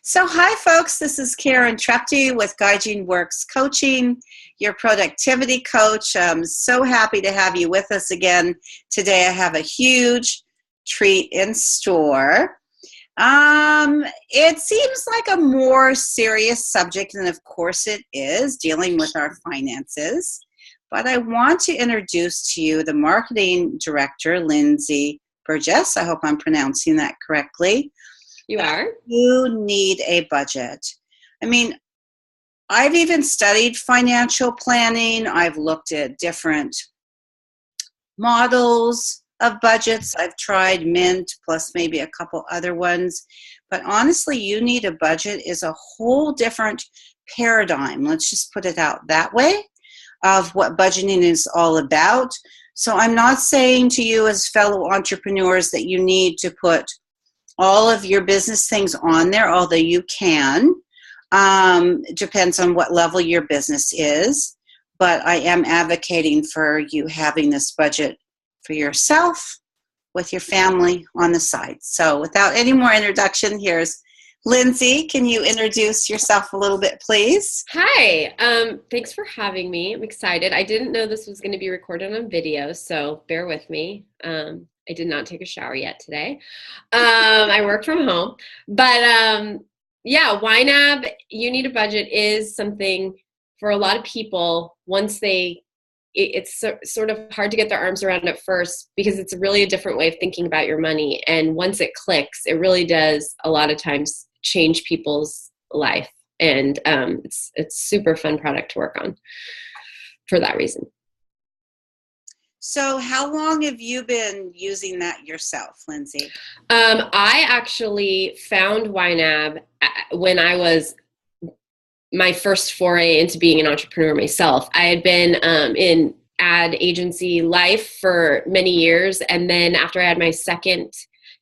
So hi folks, this is Karen Trepte with Guiding Works Coaching, your productivity coach. I'm so happy to have you with us again. Today I have a huge treat in store. It seems like a more serious subject, and of course it is, dealing with our finances. But I want to introduce to you the marketing director, Lindsey Burgess. I hope I'm pronouncing that correctly. You are? You need a budget. I mean, I've even studied financial planning. I've looked at different models of budgets. I've tried Mint plus maybe a couple other ones. But honestly, you need a budget is a whole different paradigm. Let's just put it out that way of what budgeting is all about. So I'm not saying to you as fellow entrepreneurs that you need to put all of your business things on there, although you can. It depends on what level your business is. But I am advocating for you having this budget for yourself, with your family on the side. So without any more introduction, here's Lindsay. Can you introduce yourself a little bit, please? Hi. Thanks for having me. I'm excited. I didn't know this was going to be recorded on video, so bear with me. I did not take a shower yet today. I work from home. But yeah, YNAB, you need a budget is something for a lot of people once it's sort of hard to get their arms around at first because it's really a different way of thinking about your money. And once it clicks, it really does a lot of times change people's life. And it's a super fun product to work on for that reason. So how long have you been using that yourself, Lindsay? I actually found YNAB when I was my first foray into being an entrepreneur myself. I had been in ad agency life for many years. And then after I had my second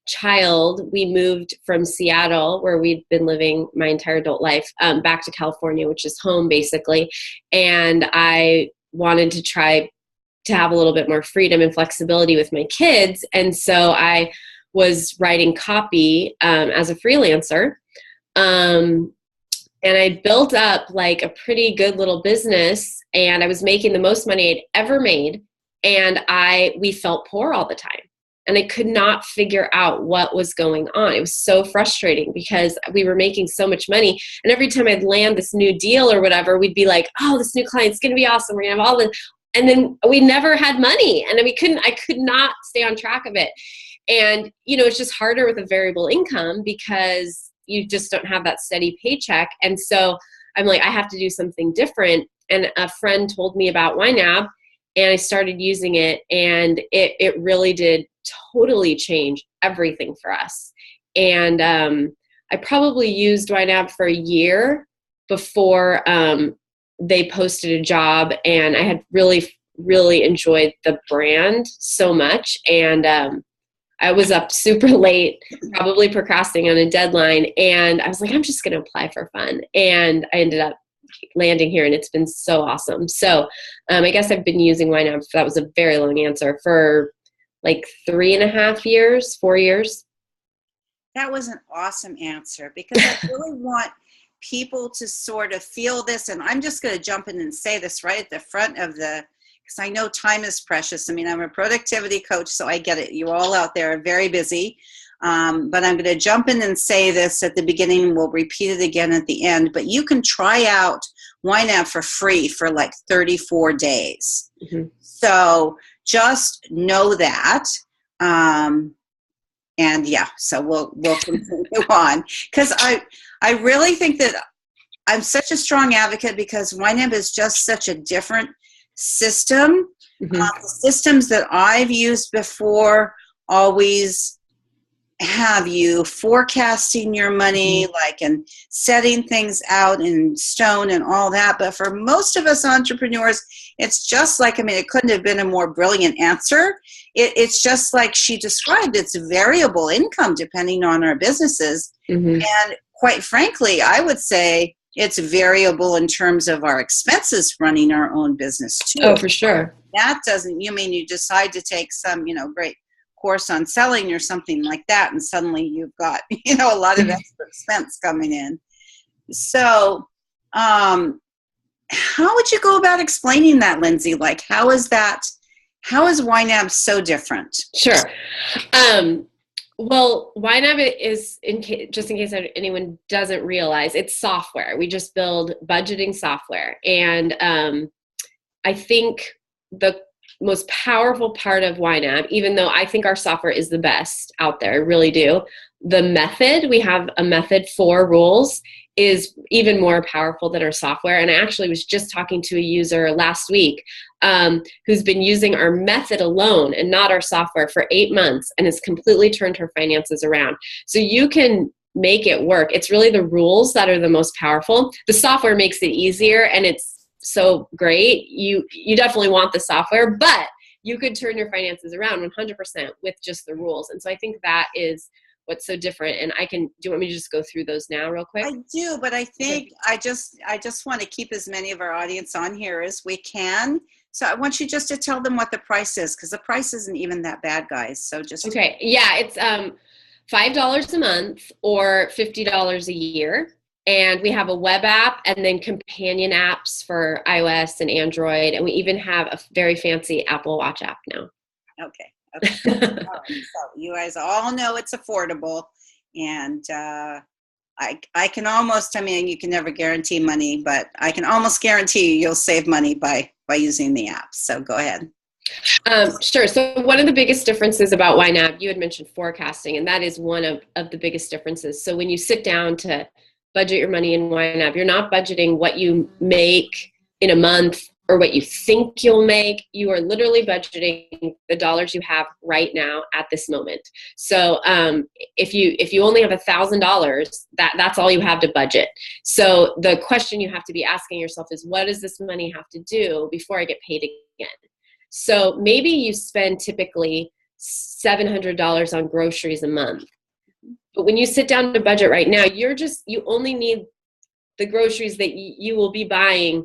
child, we moved from Seattle, where we'd been living my entire adult life, back to California, which is home basically. And I wanted to try to have a little bit more freedom and flexibility with my kids. And so I was writing copy as a freelancer. And I built up like a pretty good little business, and I was making the most money I'd ever made. And we felt poor all the time. And I could not figure out what was going on. It was so frustrating because we were making so much money. And every time I'd land this new deal or whatever, we'd be like, oh, this new client's going to be awesome. We're going to have all this. And then we never had money, and I could not stay on track of it. And, it's just harder with a variable income because you just don't have that steady paycheck. And so I'm like, I have to do something different. And a friend told me about YNAB, and I started using it, and it really did totally change everything for us. And I probably used YNAB for a year before they posted a job, and I had really, really enjoyed the brand so much. And I was up super late, probably procrastinating on a deadline. And I was like, I'm just going to apply for fun. And I ended up landing here, and it's been so awesome. So I guess I've been using YNAB, that was a very long answer, for like 3.5 years, 4 years. That was an awesome answer, because I really want people to sort of feel this. And I'm just going to jump in and say this right at the front of because I know time is precious. I mean, I'm a productivity coach, so I get it. You all out there are very busy. But I'm going to jump in and say this at the beginning. We'll repeat it again at the end. But you can try out YNAB for free for like 34 days. Mm-hmm. So just know that. And yeah, so we'll continue on, because I really think that I'm such a strong advocate, because YNAB is just such a different system. Mm-hmm. The systems that I've used before always have you forecasting your money, like, and setting things out in stone and all that. But for most of us entrepreneurs, it's just like, it couldn't have been a more brilliant answer. It's just like she described, it's variable income depending on our businesses. Mm-hmm. And quite frankly, I would say it's variable in terms of our expenses running our own business too. Oh, for sure. That doesn't, you decide to take some, great course on selling or something like that, and suddenly you've got, you know, a lot of extra expense coming in. So how would you go about explaining that, Lindsay? Like, how is YNAB so different? Sure. Well, YNAB is, just in case anyone doesn't realize, it's software. We just build budgeting software. And I think the most powerful part of YNAB, even though I think our software is the best out there, I really do, the method, we have a method for rules, is even more powerful than our software. And I actually was just talking to a user last week who's been using our method alone and not our software for 8 months and has completely turned her finances around. So you can make it work. It's really the rules that are the most powerful. The software makes it easier and it's so great. You definitely want the software, but you could turn your finances around 100% with just the rules. And so I think that is what's so different. And do you want me to just go through those now real quick? I do, but I think I just want to keep as many of our audience on here as we can. So I want you just to tell them what the price is, because the price isn't even that bad, guys. So just okay. Yeah, it's $5 a month or $50 a year. And we have a web app and then companion apps for iOS and Android. And we even have a very fancy Apple Watch app now. Okay. All right. So you guys all know it's affordable. And I can almost, I mean, you can never guarantee money, but I can almost guarantee you'll save money by using the app. So go ahead. Sure. So one of the biggest differences about YNAB, you had mentioned forecasting, and that is one of the biggest differences. So when you sit down to budget your money in YNAB, you're not budgeting what you make in a month or what you think you'll make. You are literally budgeting the dollars you have right now at this moment. So if you only have $1,000, that's all you have to budget. So the question you have to be asking yourself is, what does this money have to do before I get paid again? So maybe you spend typically $700 on groceries a month. But when you sit down to budget right now, you only need the groceries that you will be buying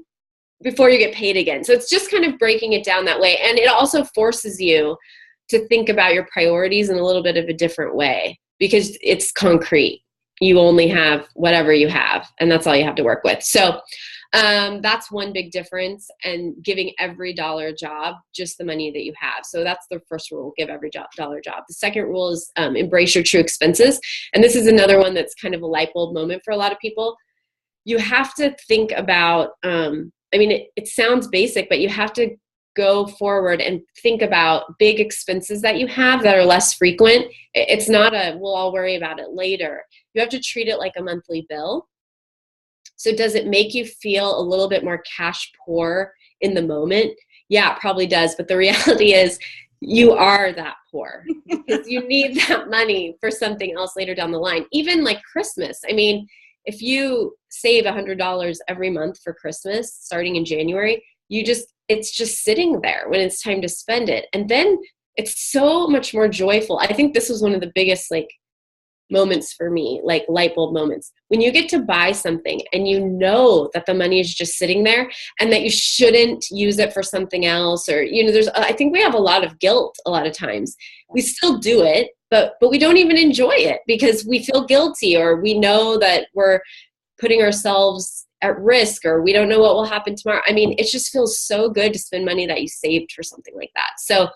before you get paid again. So it's just kind of breaking it down that way. And it also forces you to think about your priorities in a little bit of a different way because it's concrete. You only have whatever you have, and that's all you have to work with. So that's one big difference, and giving every dollar job just the money that you have. So that's the first rule, give every dollar job. The second rule is embrace your true expenses. And this is another one that's kind of a light bulb moment for a lot of people. You have to think about, it sounds basic, but you have to go forward and think about big expenses that you have that are less frequent. It's not we'll all worry about it later. You have to treat it like a monthly bill. So does it make you feel a little bit more cash poor in the moment? Yeah, it probably does. But the reality is you are that poor because you need that money for something else later down the line. Even like Christmas. I mean, if you save $100 every month for Christmas, starting in January, it's just sitting there when it's time to spend it. And then it's so much more joyful. I think this was one of the biggest moments for me, like light bulb moments. When you get to buy something and you know that the money is just sitting there and that you shouldn't use it for something else, or, I think we have a lot of guilt a lot of times. We still do it, but we don't even enjoy it because we feel guilty, or we know that we're putting ourselves at risk, or we don't know what will happen tomorrow. I mean, it just feels so good to spend money that you saved for something like that. So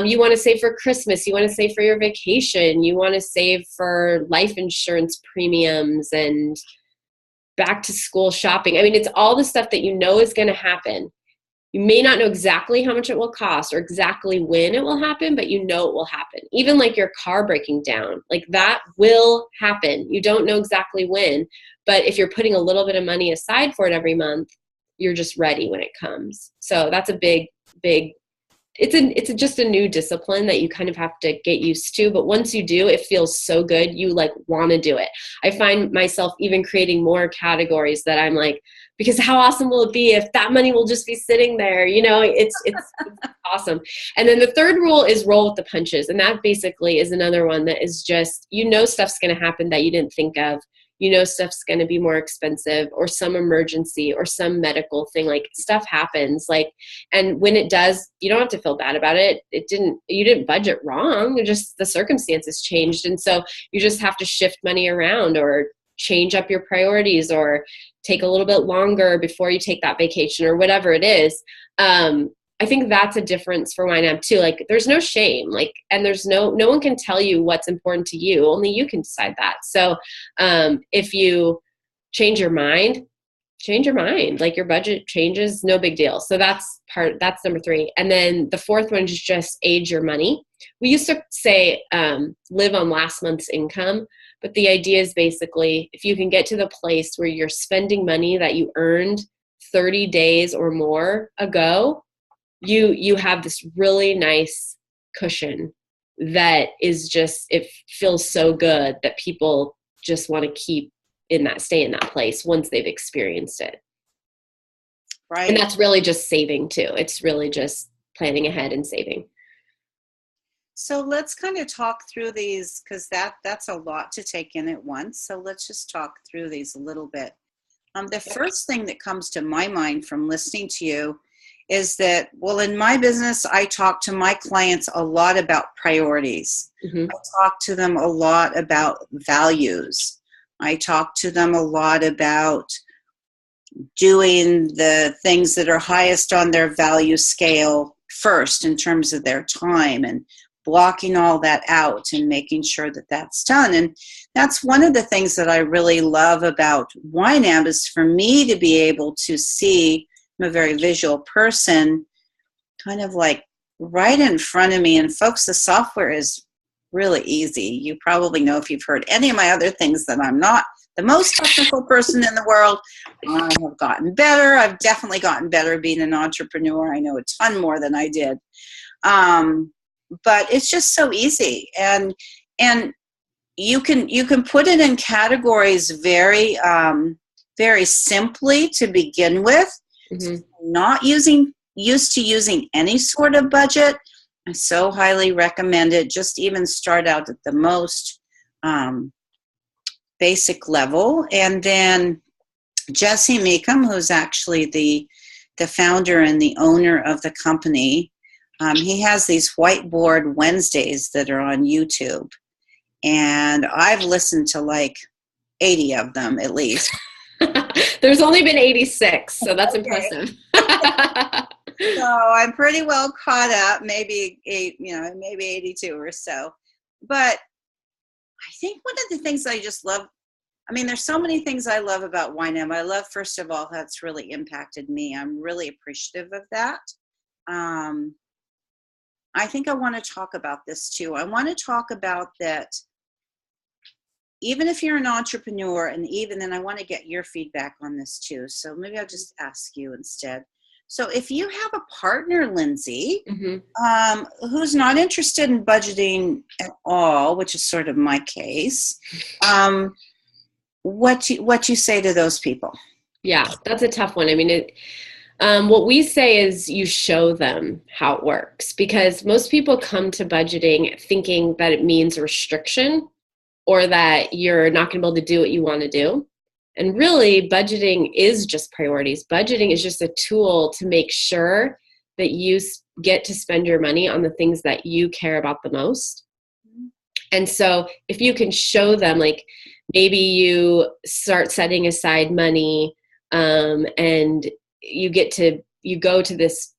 you want to save for Christmas, you want to save for your vacation, you want to save for life insurance premiums and back to school shopping. I mean, it's all the stuff that you know is going to happen. You may not know exactly how much it will cost or exactly when it will happen, but you know it will happen. Even like your car breaking down, like that will happen. You don't know exactly when, but if you're putting a little bit of money aside for it every month, you're just ready when it comes. So that's a big, it's just a new discipline that you kind of have to get used to. But once you do, it feels so good. You want to do it. I find myself even creating more categories that I'm like, because how awesome will it be if that money will just be sitting there? It's awesome. And then the third rule is roll with the punches. And that basically is another one that is just, stuff's going to happen that you didn't think of. stuff's going to be more expensive, or some emergency or some medical thing, like stuff happens, like, and when it does, you don't have to feel bad about it. You didn't budget wrong. Just the circumstances changed. And so you just have to shift money around, or change up your priorities, or take a little bit longer before you take that vacation, or whatever it is. I think that's a difference for YNAB too. Like, there's no shame, like, and there's no one can tell you what's important to you. Only you can decide that. So, if you change your mind, like, your budget changes, no big deal. So that's number 3. And then the 4th one is just age your money. We used to say, live on last month's income, but the idea is basically, if you can get to the place where you're spending money that you earned 30 days or more ago, you have this really nice cushion that is just, it feels so good that people just want to stay in that place once they've experienced it. Right. And that's really just saving too. It's really just planning ahead and saving. So let's kind of talk through these, because that's a lot to take in at once. So let's just talk through these a little bit. The first thing that comes to my mind from listening to you is that, well, in my business, I talk to my clients a lot about priorities. Mm-hmm. I talk to them a lot about values. I talk to them a lot about doing the things that are highest on their value scale first in terms of their time, and blocking all that out and making sure that that's done. And that's one of the things that I really love about YNAB, is for me to be able to see, I'm a very visual person, kind of like right in front of me. And folks, the software is really easy. You probably know, if you've heard any of my other things, that I'm not the most technical person in the world. I have gotten better. I've definitely gotten better being an entrepreneur. I know a ton more than I did. But it's just so easy. And you can put it in categories very, very simply to begin with. Mm-hmm. Not used to using any sort of budget, I so highly recommend it. Just even start out at the most basic level. And then Jesse Meekum, who's actually the founder and the owner of the company, he has these whiteboard Wednesdays that are on YouTube. And I've listened to like 80 of them at least. There's only been 86, so that's okay. Impressive. So I'm pretty well caught up, maybe 82 or so. But I think one of the things I just love, I mean, there's so many things I love about YNAB. I love, first of all, how it's really impacted me. I'm really appreciative of that. I think I want to talk about this too. I want to talk about that. Even if you're an entrepreneur, and even then, I want to get your feedback on this too. So maybe I'll just ask you instead. So if you have a partner, Lindsay, mm-hmm. Who's not interested in budgeting at all, which is sort of my case, what you say to those people? Yeah, that's a tough one. I mean, what we say is you show them how it works, because most people come to budgeting thinking that it means restriction, or that you're not going to be able to do what you want to do. And really, budgeting is just priorities. Budgeting is just a tool to make sure that you get to spend your money on the things that you care about the most. And so if you can show them, like, maybe you start setting aside money, and you go to this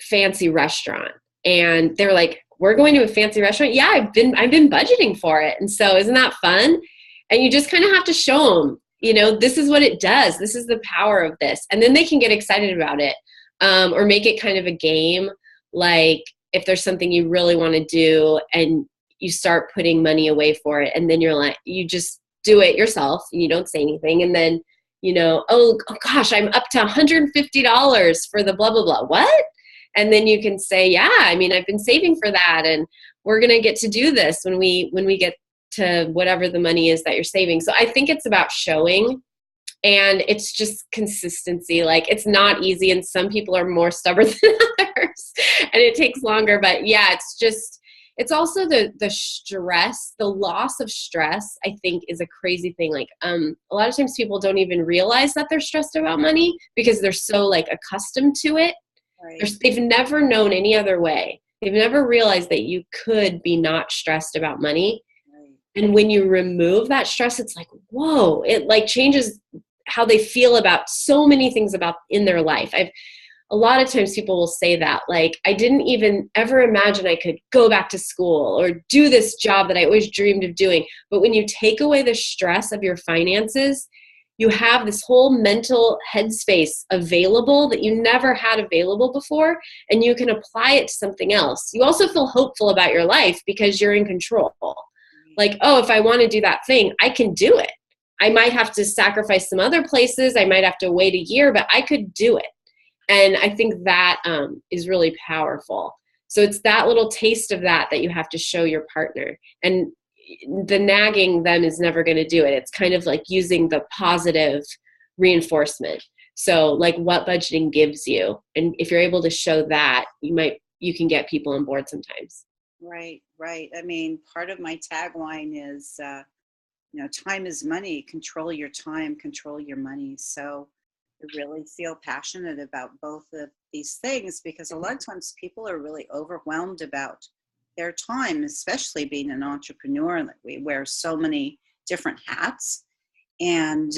fancy restaurant, and they're like, we're going to a fancy restaurant. Yeah, I've been budgeting for it. And so isn't that fun? And you just kind of have to show them, this is what it does. This is the power of this. And then they can get excited about it, or make it kind of a game. Like, if there's something you really want to do and you start putting money away for it, and then you're like, you just do it yourself and you don't say anything. And then, oh gosh, I'm up to $150 for the blah, blah, blah. What? And then you can say, yeah, I mean, I've been saving for that, and we're going to get to do this when we get to whatever the money is that you're saving. So I think it's about showing, and it's just consistency. Like, it's not easy, and some people are more stubborn than others, and it takes longer. But yeah, it's also the stress, the loss of stress, I think is a crazy thing. Like, a lot of times people don't even realize that they're stressed about money because they're so like accustomed to it. Right. They've never known any other way. They've never realized that you could be not stressed about money. Right. And when you remove that stress, it's like, whoa, it like changes how they feel about so many things about in their life. A lot of times people will say that, like, I didn't even ever imagine I could go back to school or do this job that I always dreamed of doing. But when you take away the stress of your finances, you have this whole mental headspace available that you never had available before, and you can apply it to something else. You also feel hopeful about your life because you're in control. Like, oh, if I want to do that thing, I can do it. I might have to sacrifice some other places. I might have to wait a year, but I could do it. And I think that is really powerful. So it's that little taste of that you have to show your partner. And the nagging them is never going to do it. It's kind of like using the positive reinforcement. So like what budgeting gives you. And if you're able to show that, you can get people on board sometimes. Right, right. I mean, part of my tagline is, time is money. Control your time, control your money. So I really feel passionate about both of these things because a lot of times people are really overwhelmed about their time, especially being an entrepreneur. Like we wear so many different hats, and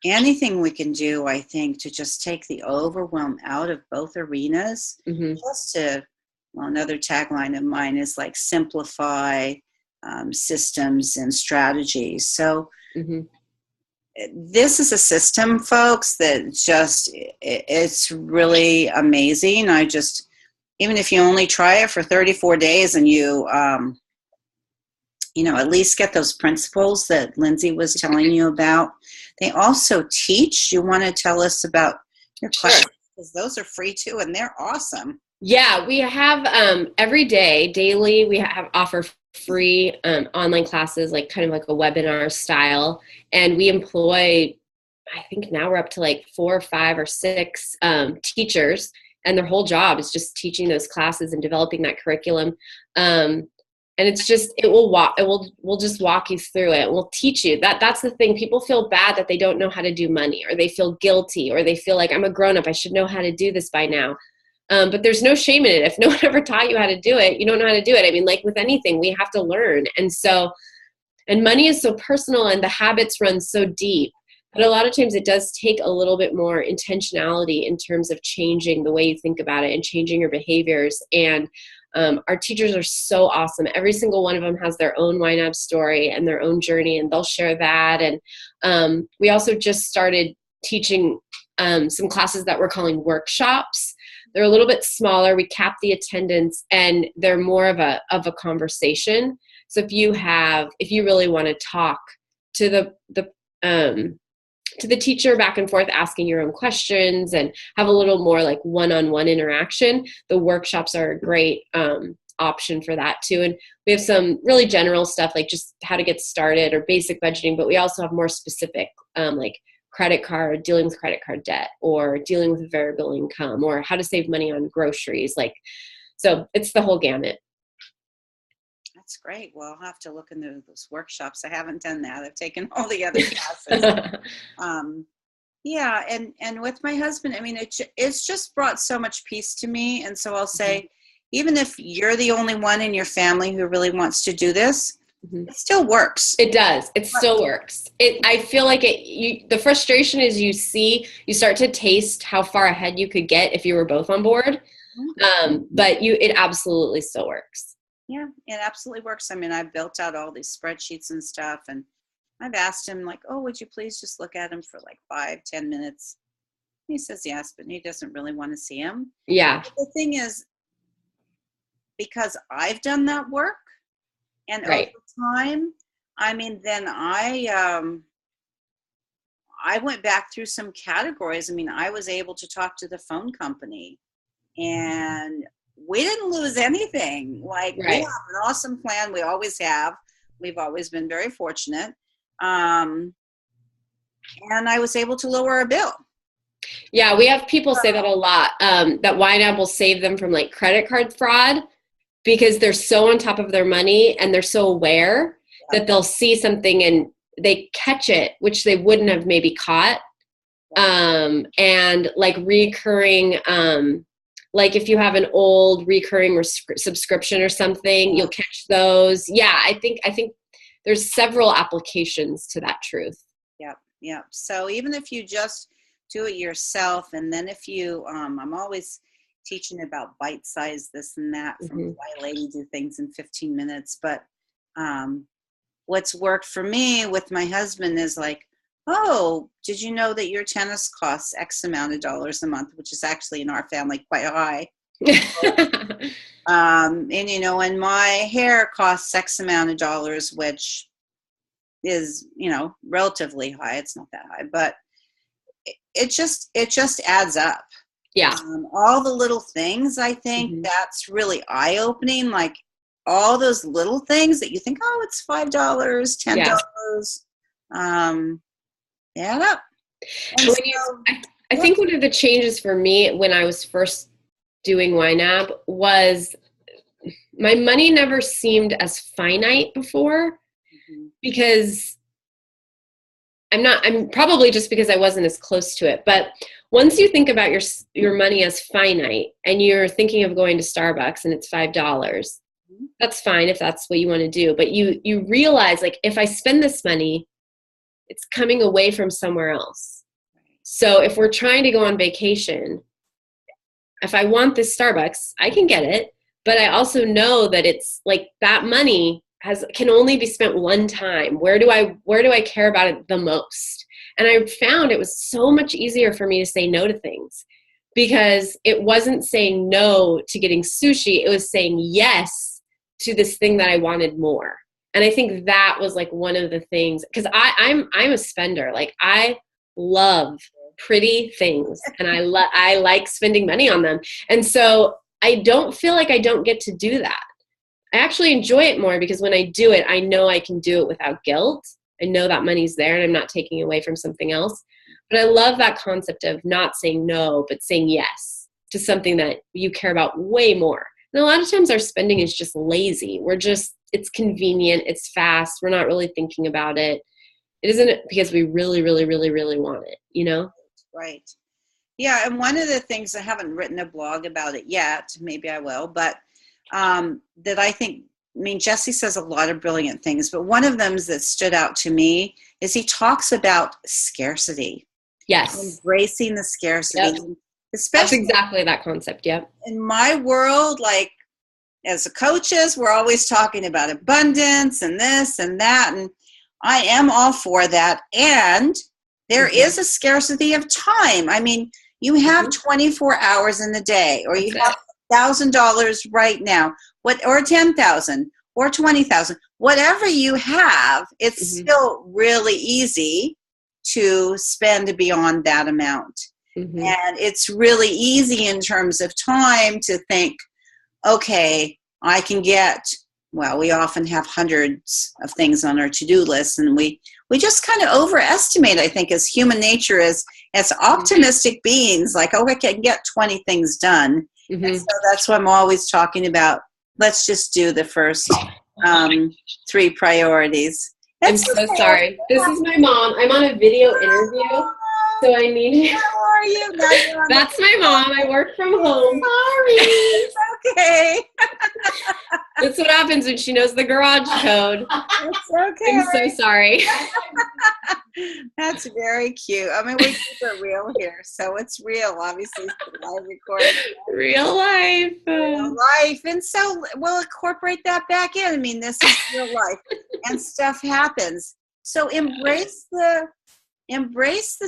anything we can do, I think, to just take the overwhelm out of both arenas. Just to, another tagline of mine is like simplify systems and strategies. So. This is a system, folks, that it's really amazing. Even if you only try it for 34 days and you at least get those principles that Lindsay was telling you about. They also teach. You want to tell us about your classes, because those are free too, and they're awesome. Yeah, we have daily, we offer free online classes, like kind of like a webinar style. And we employ, I think now we're up to like 4 or 5 or 6 teachers, and their whole job is just teaching those classes and developing that curriculum. And it's just, we'll just walk you through it. We'll teach you that's the thing. People feel bad that they don't know how to do money, or they feel guilty, or they feel like I'm a grown-up, I should know how to do this by now. But there's no shame in it. If no one ever taught you how to do it, you don't know how to do it. I mean, like with anything, we have to learn. And money is so personal, and the habits run so deep. But a lot of times it does take a little bit more intentionality in terms of changing the way you think about it and changing your behaviors. And our teachers are so awesome. Every single one of them has their own YNAB story and their own journey, and they'll share that. And we also just started teaching some classes that we're calling workshops. They're a little bit smaller. We cap the attendance, and they're more of a conversation. So if you really want to talk to the teacher back and forth, asking your own questions and have a little more like one-on-one interaction, the workshops are a great option for that too. And we have some really general stuff like just how to get started or basic budgeting, but we also have more specific like dealing with credit card debt, or dealing with variable income, or how to save money on groceries. So it's the whole gamut. That's great. Well, I'll have to look into those workshops. I haven't done that. I've taken all the other classes. Yeah. And with my husband, I mean, it's just brought so much peace to me. And so I'll say, even if you're the only one in your family who really wants to do this, it still works. It does. It still works. I feel like the frustration is you start to taste how far ahead you could get if you were both on board. But it absolutely still works. Yeah, it absolutely works. I mean, I've built out all these spreadsheets and stuff, and I've asked him like, oh, would you please just look at them for like 5-10 minutes? He says yes, but he doesn't really want to see them. Yeah. But the thing is, because I've done that work, and over time, I mean, then I went back through some categories. I mean, I was able to talk to the phone company, and we didn't lose anything. Like, we have an awesome plan. We always have. We've always been very fortunate. And I was able to lower our bill. Yeah, we have people say that a lot, that YNAB will save them from like credit card fraud. because they're so on top of their money and they're so aware that they'll see something and they catch it, which they wouldn't have maybe caught. And like recurring, like if you have an old recurring subscription or something, you'll catch those. Yeah, I think there's several applications to that truth. Yep. So even if you just do it yourself, and then if you, I'm always teaching about bite size, this and that, from Why a Lady Do Things in 15 minutes. But what's worked for me with my husband is like, oh, did you know that your tennis costs X amount of dollars a month, which is actually in our family quite high. And, you know, and my hair costs X amount of dollars, which is, you know, relatively high. It's not that high, but it just adds up. Yeah. All the little things, I think that's really eye-opening. Like all those little things that you think, oh, it's $5, $10, add up. And I think one of the changes for me when I was first doing YNAB was my money never seemed as finite before, because I'm probably just because I wasn't as close to it. But once you think about your money as finite and you're thinking of going to Starbucks and it's $5, that's fine if that's what you want to do. But you realize, like, if I spend this money, it's coming away from somewhere else. So if we're trying to go on vacation, if I want this Starbucks, I can get it. But I also know that it's like that money can only be spent one time. Where do I care about it the most? And I found it was so much easier for me to say no to things, because it wasn't saying no to getting sushi. It was saying yes to this thing that I wanted more. And I think that was like one of the things, because I'm a spender. Like I love pretty things and I like spending money on them. And so I don't feel like I don't get to do that. I actually enjoy it more, because when I do it, I know I can do it without guilt. I know that money's there and I'm not taking away from something else. But I love that concept of not saying no, but saying yes to something that you care about way more. And a lot of times our spending is just lazy. It's convenient. It's fast. We're not really thinking about it. It isn't because we really, really, really, really want it, you know? Right. Yeah. And one of the things, I haven't written a blog about it yet, maybe I will, but that I think, Jesse says a lot of brilliant things, but one of them that stood out to me is he talks about scarcity. Yes. Embracing the scarcity. Yep. Especially that's exactly that concept. Yep. In my world, like as coaches, we're always talking about abundance and this and that. And I am all for that. And there is a scarcity of time. I mean, you have 24 hours in the day, or you have $1,000 right now, or 10,000 or 20,000, whatever you have, it's still really easy to spend beyond that amount. And it's really easy in terms of time to think, okay, I can get, well, we often have hundreds of things on our to-do list, and we just kind of overestimate, I think, as human nature is, as optimistic beings, like, oh, I can get 20 things done. And so that's why I'm always talking about, let's just do the first 3 priorities. I'm so sorry. This is my mom. I'm on a video interview, so I need you. How are you? That's my mom. I work from home. Sorry. It's okay. That's what happens when she knows the garage code. It's okay. I'm so sorry. That's very cute. I mean, we keep it real here, so it's real. Obviously, it's live recording. Real life. Real life. And so we'll incorporate that back in. I mean, this is real life, and stuff happens. So embrace the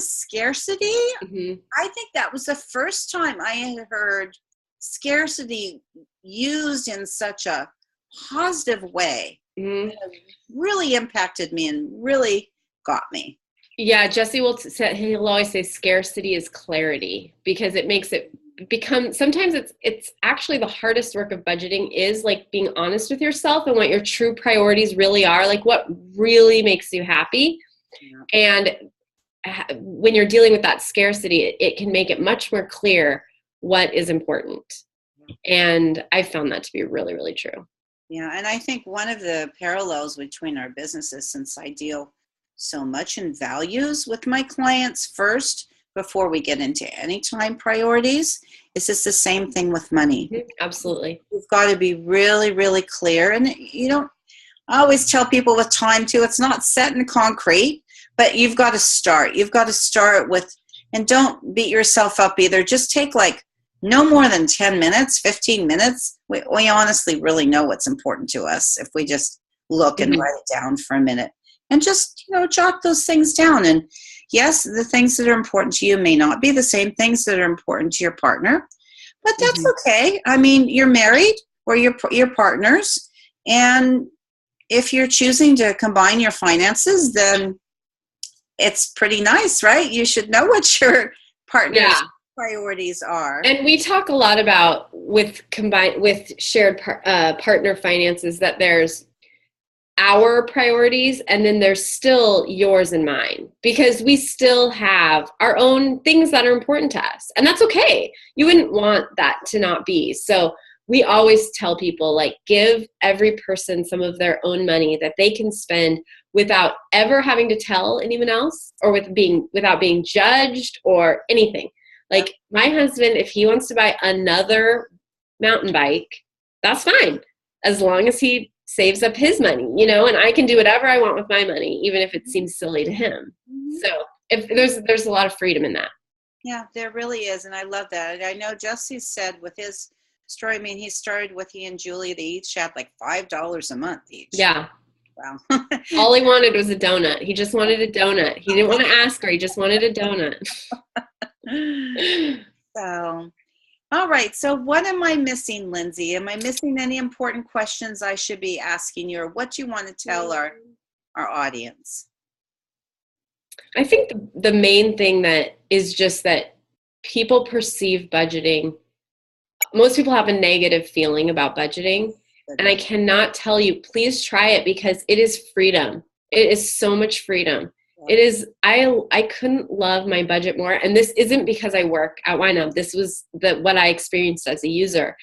scarcity. I think that was the first time I had heard scarcity used in such a positive way. It really impacted me and really got me. Yeah, Jesse he'll always say scarcity is clarity, because it makes it become, sometimes it's actually the hardest work of budgeting is like being honest with yourself and what your true priorities really are, like what really makes you happy. And when you're dealing with that scarcity, it can make it much more clear what is important. And I found that to be really, really true. Yeah, and I think one of the parallels between our businesses, since I deal so much in values with my clients first before we get into any time priorities, is it's the same thing with money. Absolutely. You've got to be really, really clear. And you don't, I always tell people with time too, it's not set in concrete, but you've got to start. You've got to start with, and don't beat yourself up either. Just take like no more than 10 minutes, 15 minutes. We honestly really know what's important to us if we just look and write it down for a minute and just, jot those things down. And yes, the things that are important to you may not be the same things that are important to your partner, but that's okay. I mean, you're married or you're partners. And if you're choosing to combine your finances, then it's pretty nice, right? You should know what your partner's priorities are. And we talk a lot about with shared partner finances, that there's our priorities and then there's still yours and mine, because we still have our own things that are important to us, and that's okay. You wouldn't want that to not be. So we always tell people, like, give every person some of their own money that they can spend without ever having to tell anyone else, or without being judged or anything. Like, my husband, if he wants to buy another mountain bike, that's fine, as long as he saves up his money, and I can do whatever I want with my money, even if it seems silly to him. So if there's a lot of freedom in that. Yeah, there really is. And I love that. And I know Jesse said with his story, I mean, he started with he and Julie, they each had like $5 a month each. Yeah. Wow. All he wanted was a donut. He just wanted a donut. He didn't want to ask her. He just wanted a donut. So, all right. So what am I missing, Lindsay? Am I missing any important questions I should be asking you, or what do you want to tell our audience? I think the main thing that is just that people perceive budgeting. Most people have a negative feeling about budgeting. And I cannot tell you, please try it, because it is freedom. It is so much freedom. It is, I couldn't love my budget more. And this isn't because I work at YNAB. This was what I experienced as a user.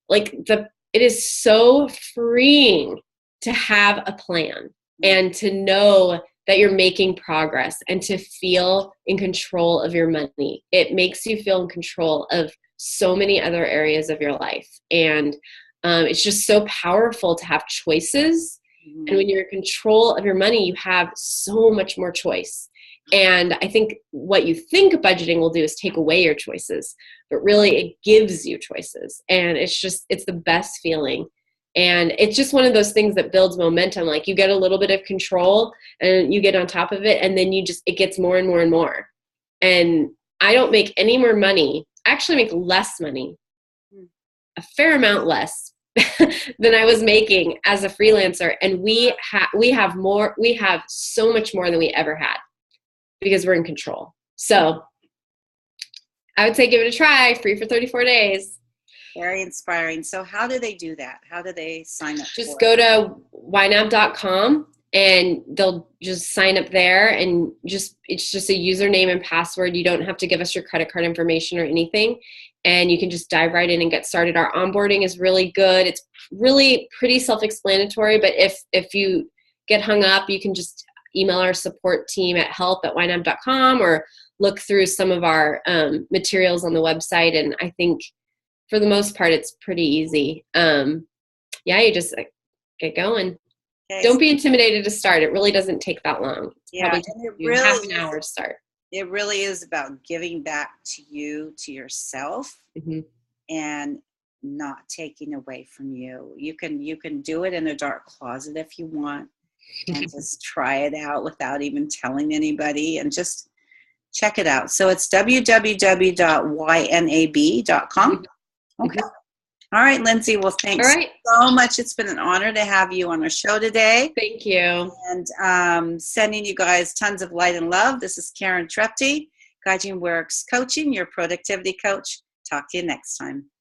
Like, it is so freeing to have a plan and to know that you're making progress and to feel in control of your money. It makes you feel in control of so many other areas of your life. And it's just so powerful to have choices. And when you're in control of your money, you have so much more choice. And I think what you think budgeting will do is take away your choices, but really it gives you choices. And it's the best feeling. And it's just one of those things that builds momentum. Like, you get a little bit of control and you get on top of it, and then it gets more and more and more. And I don't make any more money. I actually make less money, a fair amount less than I was making as a freelancer. And we have so much more than we ever had, because we're in control. So I would say give it a try, free for 34 days. Very inspiring. So how do they do that? How do they sign up? Just go to YNAB.com and they'll just sign up there, and it's just a username and password. You don't have to give us your credit card information or anything. And you can just dive right in and get started. Our onboarding is really good. It's really pretty self-explanatory, but if you get hung up, you can just email our support team at help@ynab.com or look through some of our materials on the website. And I think for the most part, it's pretty easy. You just get going. Okay. Don't be intimidated to start. It really doesn't take that long. It really half an hour to start. It really is about giving back to you, to yourself, and not taking away from you. You can do it in a dark closet if you want, and just try it out without even telling anybody, and just check it out. So it's www.ynab.com. Okay. All right, Lindsay. Well, thanks so much. It's been an honor to have you on our show today. Thank you. And sending you guys tons of light and love. This is Karen Trepte, Guiding Works Coaching, your productivity coach. Talk to you next time.